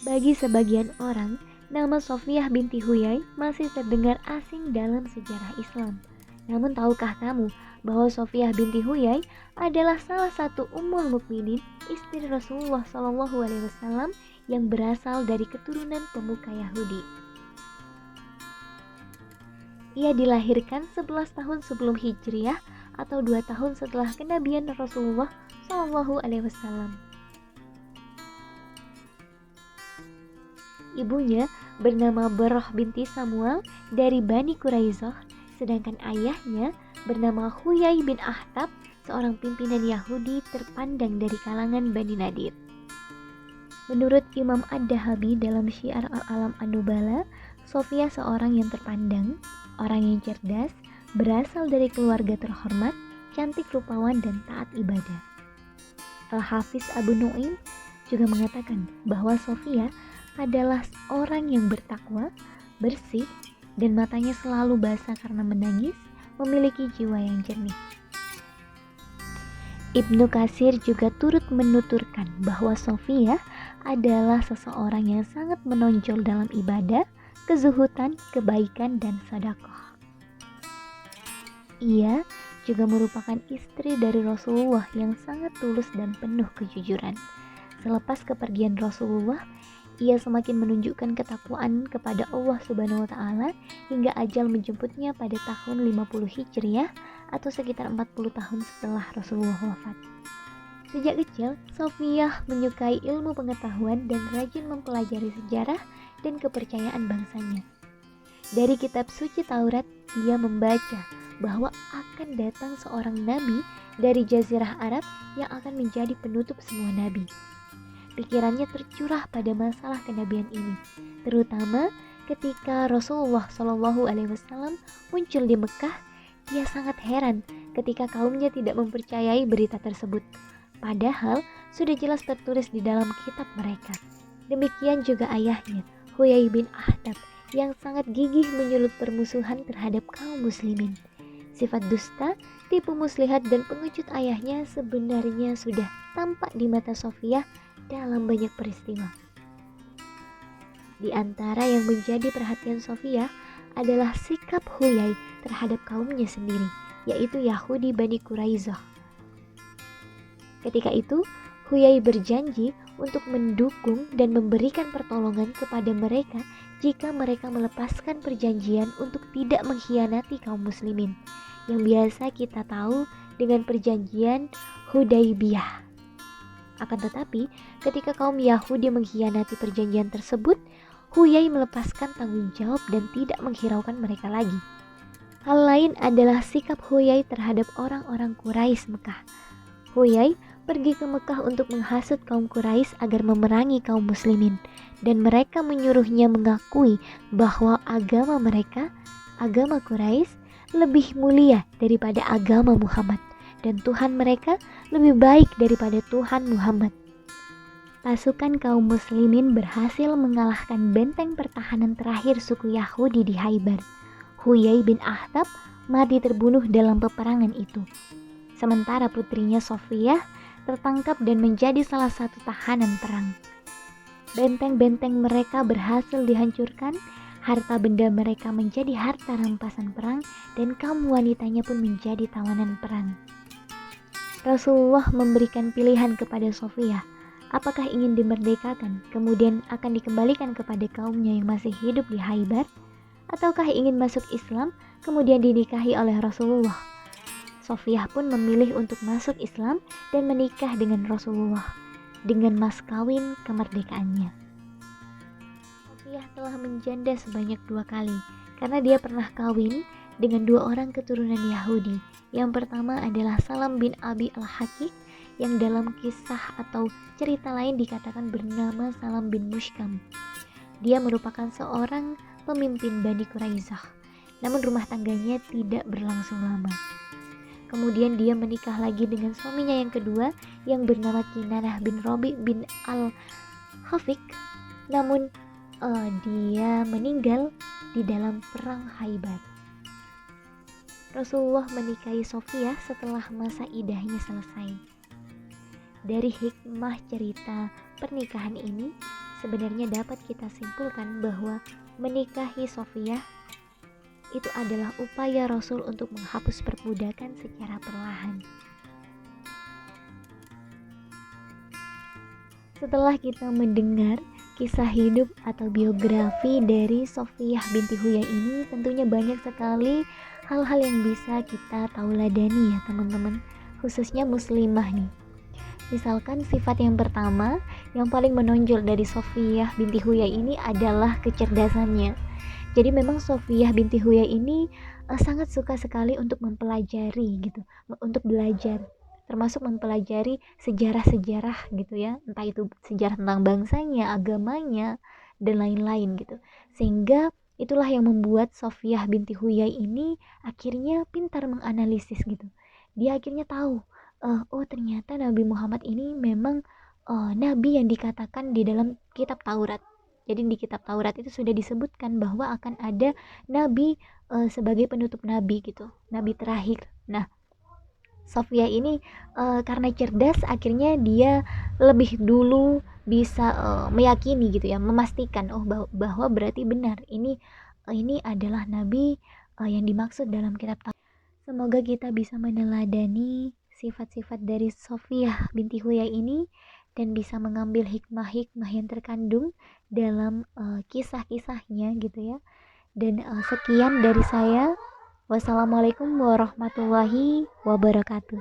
Bagi sebagian orang, nama Sofiyah binti Huyai masih terdengar asing dalam sejarah Islam. Namun tahukah kamu bahwa Sofiyah binti Huyai adalah salah satu ummul mukminin, istri Rasulullah SAW yang berasal dari keturunan pemuka Yahudi. Ia dilahirkan 11 tahun sebelum Hijriah atau 2 tahun setelah kenabian Rasulullah SAW. Ibunya bernama Barrah binti Samuel dari Bani Quraisyah, sedangkan ayahnya bernama Huyai bin Akhtab, seorang pimpinan Yahudi terpandang dari kalangan Bani Nadir. Menurut Imam Ad-Dahabi dalam Syiar Al-Alam An-Nubala, Sofiyah seorang yang terpandang, orang yang cerdas, berasal dari keluarga terhormat, cantik rupawan dan taat ibadah. Al-Hafiz Abu Nu'aim juga mengatakan bahwa Sofiyah adalah orang yang bertakwa, bersih, dan matanya selalu basah karena menangis, memiliki jiwa yang jernih. Ibnu Katsir juga turut menuturkan bahwa Sofiyah adalah seseorang yang sangat menonjol dalam ibadah, kezuhudan, kebaikan, dan sedekah. Ia juga merupakan istri dari Rasulullah yang sangat tulus dan penuh kejujuran. Selepas kepergian Rasulullah, ia semakin menunjukkan ketakwaan kepada Allah Subhanahu wa Ta'ala hingga ajal menjemputnya pada tahun 50 Hijriah atau sekitar 40 tahun setelah Rasulullah wafat. Sejak kecil, Sofiyah menyukai ilmu pengetahuan dan rajin mempelajari sejarah dan kepercayaan bangsanya. Dari kitab suci Taurat, ia membaca bahwa akan datang seorang nabi dari Jazirah Arab yang akan menjadi penutup semua nabi. Pikirannya tercurah pada masalah kenabian ini, terutama ketika Rasulullah SAW muncul di Mekah. Dia sangat heran ketika kaumnya tidak mempercayai berita tersebut, padahal sudah jelas tertulis di dalam kitab mereka. Demikian juga ayahnya, Huyai bin Akhtab, yang sangat gigih menyulut permusuhan terhadap kaum muslimin. Sifat dusta, tipu muslihat, dan pengecut ayahnya sebenarnya sudah tampak di mata Sofiyah dalam banyak peristiwa. Di antara yang menjadi perhatian Sofiyah adalah sikap Huyai terhadap kaumnya sendiri, yaitu Yahudi Bani Quraisyah. Ketika itu, Huyai berjanji untuk mendukung dan memberikan pertolongan kepada mereka jika mereka melepaskan perjanjian untuk tidak mengkhianati kaum muslimin, yang biasa kita tahu dengan perjanjian Hudaybiyah. Akan tetapi, ketika kaum Yahudi mengkhianati perjanjian tersebut, Huyai melepaskan tanggung jawab dan tidak menghiraukan mereka lagi. Hal lain adalah sikap Huyai terhadap orang-orang Quraisy Mekah. Huyai pergi ke Mekah untuk menghasut kaum Quraisy agar memerangi kaum muslimin, dan mereka menyuruhnya mengakui bahwa agama mereka, agama Quraisy, lebih mulia daripada agama Muhammad, dan Tuhan mereka lebih baik daripada Tuhan Muhammad. Pasukan kaum muslimin berhasil mengalahkan benteng pertahanan terakhir suku Yahudi di Khaybar. Huyai bin Akhtab mati terbunuh dalam peperangan itu. Sementara putrinya Sofiyah tertangkap dan menjadi salah satu tahanan perang. Benteng-benteng mereka berhasil dihancurkan, harta benda mereka menjadi harta rampasan perang, dan kaum wanitanya pun menjadi tawanan perang. Rasulullah memberikan pilihan kepada Sofiyah, apakah ingin dimerdekakan kemudian akan dikembalikan kepada kaumnya yang masih hidup di Khaybar, ataukah ingin masuk Islam kemudian dinikahi oleh Rasulullah. Sofiyah pun memilih untuk masuk Islam dan menikah dengan Rasulullah dengan mas kawin kemerdekaannya. Sofiyah telah menjanda sebanyak 2 kali karena dia pernah kawin dengan 2 orang keturunan Yahudi. Yang pertama adalah Salam bin Abi al-Hakik, yang dalam kisah atau cerita lain dikatakan bernama Salam bin Mushkam. Dia merupakan seorang pemimpin Bani Quraisyah, namun rumah tangganya tidak berlangsung lama. Kemudian dia menikah lagi dengan suaminya yang kedua yang bernama Kinanah bin Robi bin al-Hafik, namun dia meninggal di dalam perang Khaybar. Rasulullah menikahi Sofiyah setelah masa idahnya selesai. Dari hikmah cerita pernikahan ini sebenarnya dapat kita simpulkan bahwa menikahi Sofiyah itu adalah upaya Rasul untuk menghapus perbudakan secara perlahan. Setelah kita mendengar kisah hidup atau biografi dari Sofiyah binti Huyai ini, tentunya banyak sekali hal-hal yang bisa kita tauladani ya teman-teman, khususnya muslimah nih. Misalkan sifat yang pertama yang paling menonjol dari Sofiyah binti Huyai ini adalah kecerdasannya. Jadi memang Sofiyah binti Huyai ini sangat suka sekali untuk mempelajari gitu, untuk belajar, termasuk mempelajari sejarah-sejarah gitu ya, entah itu sejarah tentang bangsanya, agamanya, dan lain-lain gitu. Sehingga itulah yang membuat Sofiyah binti Huyai ini akhirnya pintar menganalisis gitu. Dia akhirnya tahu, oh ternyata Nabi Muhammad ini memang nabi yang dikatakan di dalam kitab Taurat. Jadi di kitab Taurat itu sudah disebutkan bahwa akan ada nabi sebagai penutup nabi gitu, nabi terakhir. Nah, Sofia ini karena cerdas akhirnya dia lebih dulu bisa meyakini gitu ya, memastikan bahwa berarti benar ini adalah nabi yang dimaksud dalam kitab Taurat. Semoga kita bisa meneladani sifat-sifat dari Sofiyah binti Huyai ini dan bisa mengambil hikmah-hikmah yang terkandung dalam kisah-kisahnya gitu ya. Dan sekian dari saya. Wassalamualaikum warahmatullahi wabarakatuh.